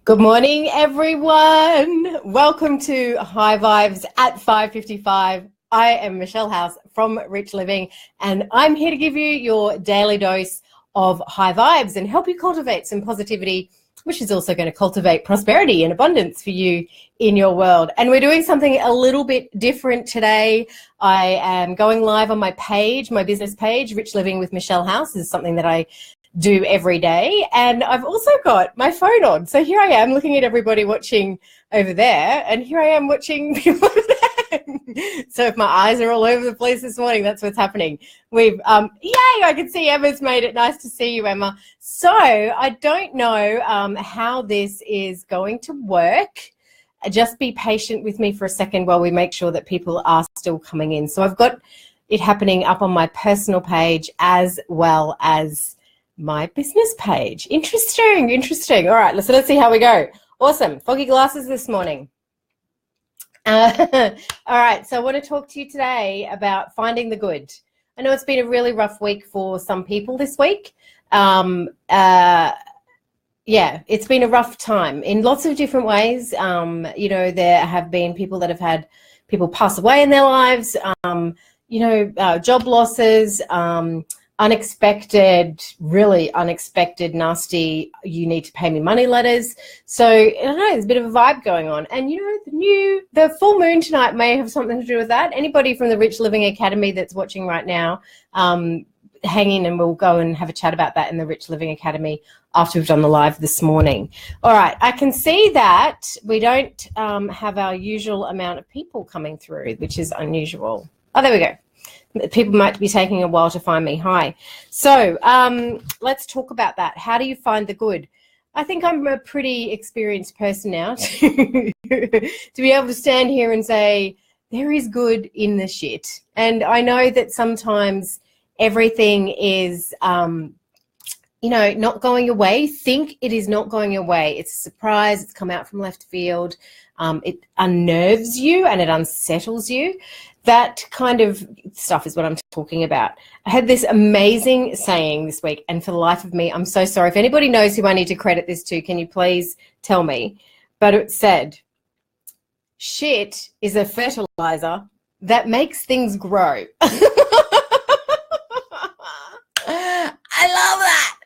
Good morning, everyone. Welcome to High Vibes at 5:55. I am Michelle House from Rich Living, and I'm here to give you your daily dose of high vibes and help you cultivate some positivity, which is also going to cultivate prosperity and abundance for you in your world. And we're doing something a little bit different today. I am going live on my page, my business page, Rich Living with Michelle House. This is something that I do every day, and I've also got my phone on, so here I am looking at everybody watching over there, and here I am watching people over there. So if my eyes are all over the place this morning, that's what's happening. We've yay, I can see Emma's made it. Nice to see you, Emma. So I don't know how this is going to work. Just be patient with me for a second while we make sure that people are still coming in. So I've got it happening up on my personal page as well as my business page. Interesting. All right, so let's see how we go. Awesome. Foggy glasses this morning. All right, so I want to talk to you today about finding the good. I know it's been a really rough week for some people this week. Yeah, it's been a rough time in lots of different ways. You know, there have been people that have had people pass away in their lives, job losses, unexpected, really unexpected, nasty, you need to pay me money letters. So I don't know, there's a bit of a vibe going on. And the full moon tonight may have something to do with that. Anybody from the Rich Living Academy that's watching right now, hang in and we'll go and have a chat about that in the Rich Living Academy after we've done the live this morning. All right, I can see that we don't have our usual amount of people coming through, which is unusual. Oh, there we go. People might be taking a while to find me. Hi. So let's talk about that. How do you find the good? I think I'm a pretty experienced person now to be able to stand here and say, there is good in the shit. And I know that sometimes everything is, not going your way. Think it is not going your way. It's a surprise. It's come out from left field. It unnerves you and it unsettles you. That kind of stuff is what I'm talking about. I had this amazing saying this week, and for the life of me, I'm so sorry. If anybody knows who I need to credit this to, can you please tell me? But it said, shit is a fertilizer that makes things grow. I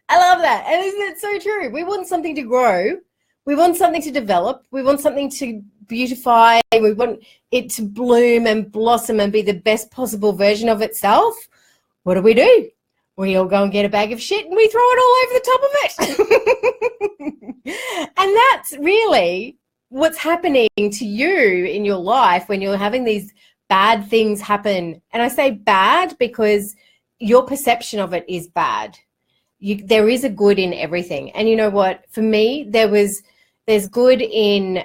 love that. And isn't it so true? We want something to grow. We want something to develop. We want something to beautify. We want it to bloom and blossom and be the best possible version of itself. What do? We all go and get a bag of shit and we throw it all over the top of it. And that's really what's happening to you in your life when you're having these bad things happen. And I say bad because your perception of it is bad. There is a good in everything. And you know what? For me, there's good in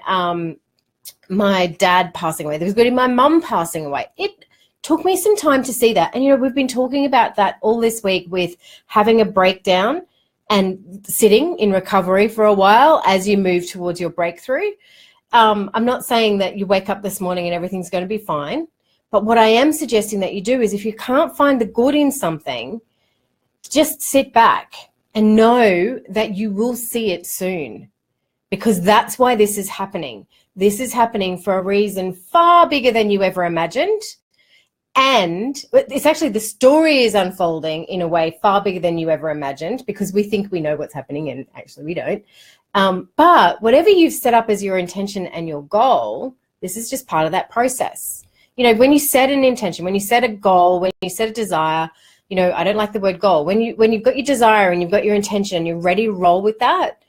my dad passing away. There was good in my mum passing away. It took me some time to see that. And, we've been talking about that all this week with having a breakdown and sitting in recovery for a while as you move towards your breakthrough. I'm not saying that you wake up this morning and everything's going to be fine. But what I am suggesting that you do is if you can't find the good in something, just sit back and know that you will see it soon, because that's why this is happening. This is happening for a reason far bigger than you ever imagined. And it's actually, the story is unfolding in a way far bigger than you ever imagined, because we think we know what's happening and actually we don't. But whatever you've set up as your intention and your goal, this is just part of that process. When you set an intention, when you set a goal, when you set a desire, I don't like the word goal. When you've got your desire and you've got your intention, you're ready to roll with that.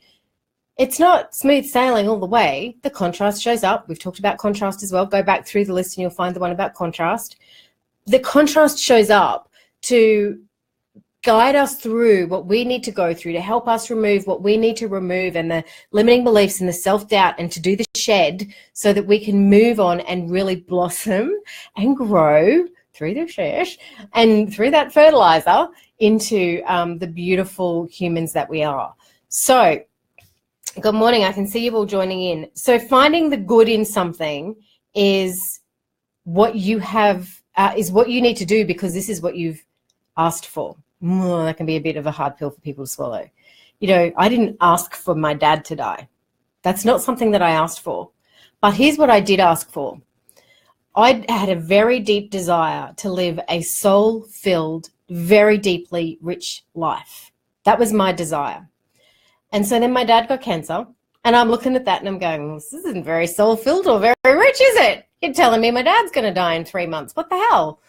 It's not smooth sailing all the way. The contrast shows up. We've talked about contrast as well. Go back through the list and you'll find the one about contrast. The contrast shows up to guide us through what we need to go through, to help us remove what we need to remove and the limiting beliefs and the self-doubt, and to do the shed so that we can move on and really blossom and grow through the shed and through that fertilizer into the beautiful humans that we are. So good morning. I can see you all joining in. So finding the good in something is what you have, is what you need to do, because this is what you've asked for. That can be a bit of a hard pill for people to swallow. I didn't ask for my dad to die. That's not something that I asked for. But here's what I did ask for. I had a very deep desire to live a soul-filled, very deeply rich life. That was my desire. And so then my dad got cancer, and I'm looking at that and I'm going, well, this isn't very soul-filled or very rich, is it? You're telling me my dad's going to die in 3 months. What the hell?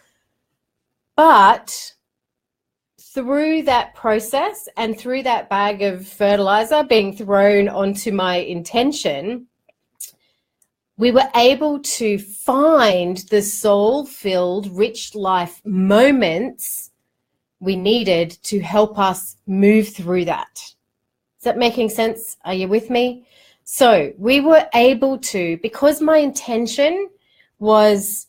But through that process and through that bag of fertilizer being thrown onto my intention, we were able to find the soul-filled, rich life moments we needed to help us move through that. Is that making sense? Are you with me? So we were able to, because my intention was,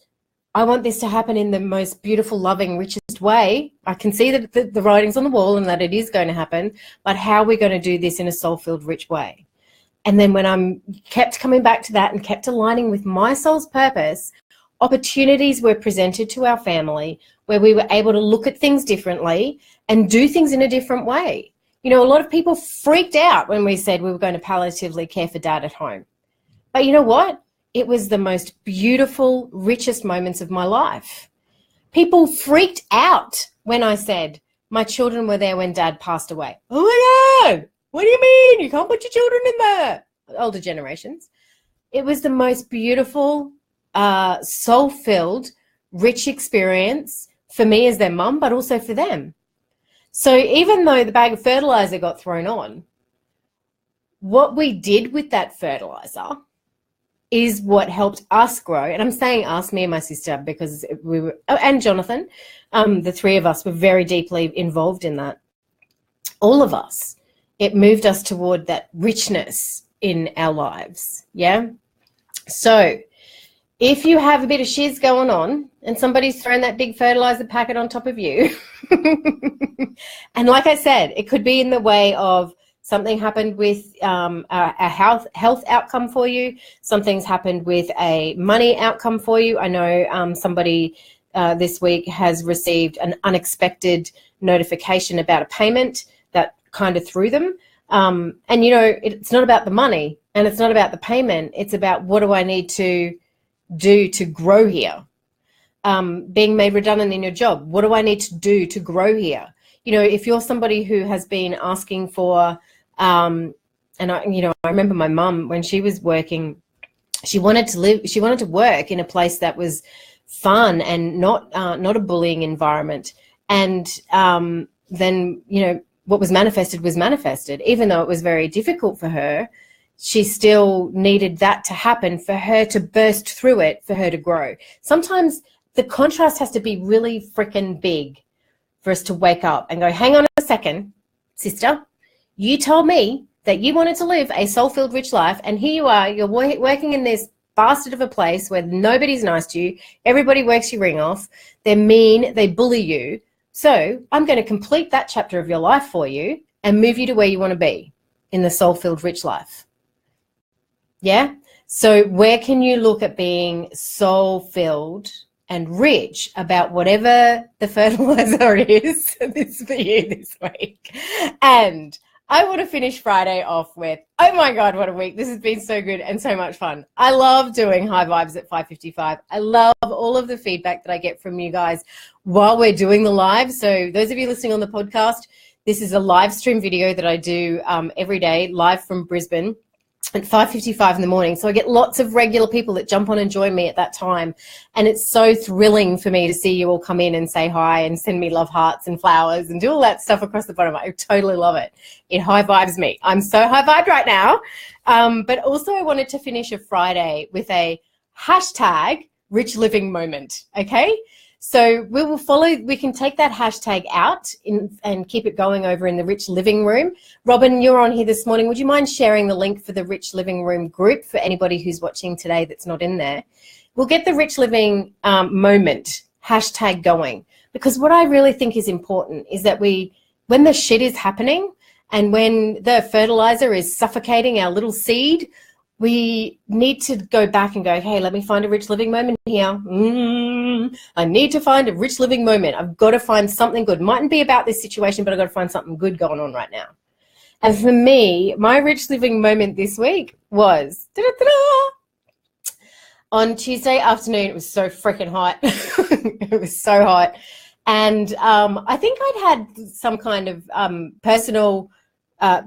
I want this to happen in the most beautiful, loving, richest way. I can see that the writing's on the wall and that it is going to happen, but how are we going to do this in a soul-filled, rich way? And then when I'm kept coming back to that and kept aligning with my soul's purpose, opportunities were presented to our family where we were able to look at things differently and do things in a different way. You know, a lot of people freaked out when we said we were going to palliatively care for dad at home. But you know what? It was the most beautiful, richest moments of my life. People freaked out when I said my children were there when dad passed away. Oh my God, what do you mean? You can't put your children in there. Older generations. It was the most beautiful, soul-filled, rich experience for me as their mum, but also for them. So even though the bag of fertilizer got thrown on, what we did with that fertilizer is what helped us grow. And I'm saying us, me and my sister, because we were, and Jonathan, the three of us were very deeply involved in that. All of us. It moved us toward that richness in our lives. Yeah. So if you have a bit of shiz going on and somebody's thrown that big fertilizer packet on top of you, and like I said, it could be in the way of something happened with a health outcome for you. Something's happened with a money outcome for you. I know somebody this week has received an unexpected notification about a payment that kind of threw them. And, you know, it's not about the money and it's not about the payment. It's about what do I need to do to grow here? Being made redundant in your job. What do I need to do to grow here? You know, if you're somebody who has been asking for, and I remember my mum when she was working, she wanted to work in a place that was fun and not a bullying environment. And then, you know, what was manifested. Even though it was very difficult for her, she still needed that to happen for her to burst through it, for her to grow. Sometimes the contrast has to be really freaking big for us to wake up and go, hang on a second, sister, you told me that you wanted to live a soul-filled rich life, and here you are, you're working in this bastard of a place where nobody's nice to you, everybody works your ring off, they're mean, they bully you. So I'm going to complete that chapter of your life for you and move you to where you want to be in the soul-filled rich life. Yeah? So where can you look at being soul-filled and rich about whatever the fertilizer is this for you this week? And I want to finish Friday off with, oh my God, what a week. This has been so good and so much fun. I love doing High Vibes at 5:55. I love all of the feedback that I get from you guys while we're doing the live. So those of you listening on the podcast, this is a live stream video that I do every day, live from Brisbane at 5:55 in the morning. So I get lots of regular people that jump on and join me at that time. And it's so thrilling for me to see you all come in and say hi and send me love hearts and flowers and do all that stuff across the bottom. I totally love it. It high vibes me. I'm so high vibed right now. But also I wanted to finish a Friday with a hashtag rich living moment. Okay. So we can take that hashtag out and keep it going over in the Rich Living Room. Robin, you're on here this morning. Would you mind sharing the link for the Rich Living Room group for anybody who's watching today that's not in there? We'll get the Rich Living moment hashtag going, because what I really think is important is that when the shit is happening and when the fertilizer is suffocating our little seed, we need to go back and go, hey, let me find a rich living moment here. I need to find a rich living moment. I've got to find something good. Mightn't be about this situation, but I've got to find something good going on right now. And for me, my rich living moment this week was on Tuesday afternoon. It was so freaking hot. It was so hot. And I think I'd had some kind of personal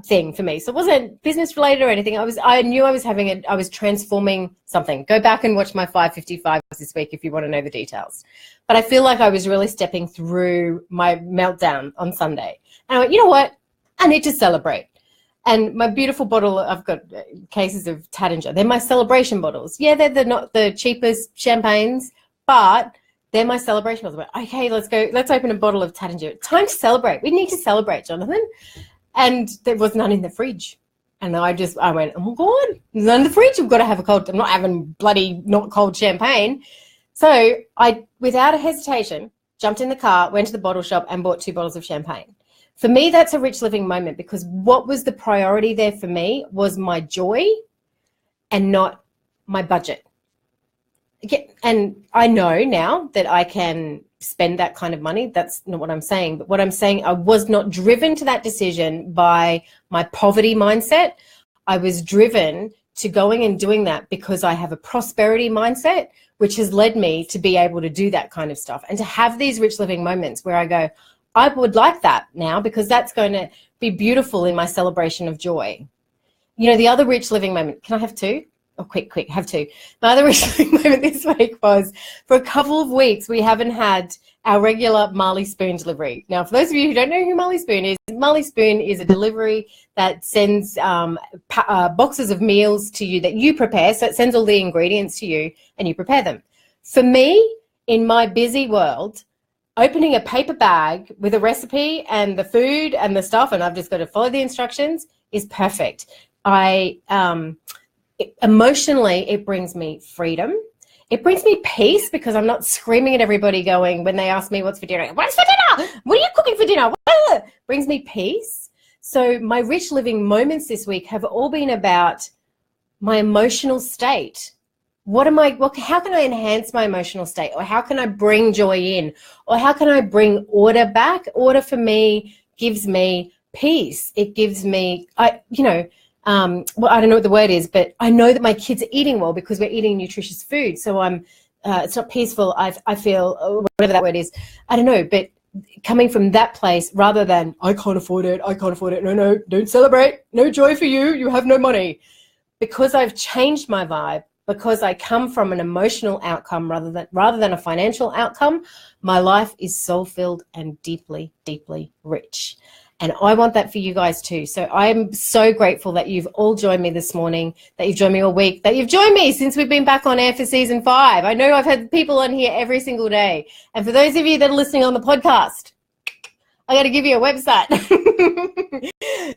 thing for me. So it wasn't business related or anything. I knew I was transforming something. Go back and watch my 555 this week if you want to know the details. But I feel like I was really stepping through my meltdown on Sunday. And I went, you know what? I need to celebrate. And my beautiful bottle, I've got cases of Taittinger. They're my celebration bottles. Yeah, they're not the cheapest champagnes, but they're my celebration bottles. I went, okay, let's open a bottle of Taittinger. Time to celebrate. We need to celebrate, Jonathan. And there was none in the fridge. And I went, oh my God, there's none in the fridge. We've got to have I'm not having bloody not cold champagne. So I, without a hesitation, jumped in the car, went to the bottle shop and bought 2 bottles of champagne. For me, that's a rich living moment, because what was the priority there for me was my joy and not my budget. And I know now that I can spend that kind of money. That's not what I'm saying. But what I'm saying, I was not driven to that decision by my poverty mindset. I was driven to going and doing that because I have a prosperity mindset, which has led me to be able to do that kind of stuff and to have these rich living moments where I go, I would like that now, because that's going to be beautiful in my celebration of joy. You know, the other rich living moment, can I have 2? Oh, quick, have 2. My other rich living moment this week was, for a couple of weeks, we haven't had our regular Marley Spoon delivery. Now, for those of you who don't know who Marley Spoon is a delivery that sends boxes of meals to you that you prepare. So it sends all the ingredients to you and you prepare them. For me, in my busy world, opening a paper bag with a recipe and the food and the stuff, and I've just got to follow the instructions, is perfect. Emotionally, it brings me freedom. It brings me peace, because I'm not screaming at everybody going, when they ask me what's for dinner, what's for dinner? What are you cooking for dinner? It brings me peace. So my rich living moments this week have all been about my emotional state. How can I enhance my emotional state? Or how can I bring joy in? Or how can I bring order back? Order for me gives me peace. It gives me, I don't know what the word is, but I know that my kids are eating well because we're eating nutritious food. So it's not peaceful. I feel, whatever that word is, I don't know, but coming from that place rather than, I can't afford it. No, don't celebrate. No joy for you. You have no money. Because I've changed my vibe, because I come from an emotional outcome rather than a financial outcome, my life is soul-filled and deeply, deeply rich. And I want that for you guys too. So I'm so grateful that you've all joined me this morning, that you've joined me all week, that you've joined me since we've been back on air for season 5. I know I've had people on here every single day. And for those of you that are listening on the podcast, I got to give you a website,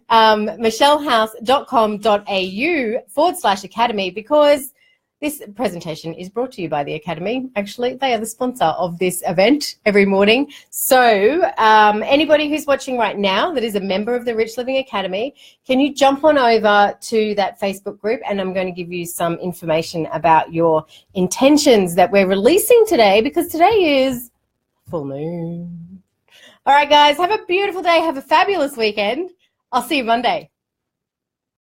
michellehouse.com.au/academy, because this presentation is brought to you by the Academy. Actually, they are the sponsor of this event every morning. So anybody who's watching right now that is a member of the Rich Living Academy, can you jump on over to that Facebook group, and I'm going to give you some information about your intentions that we're releasing today, because today is full moon. All right, guys, have a beautiful day. Have a fabulous weekend. I'll see you Monday.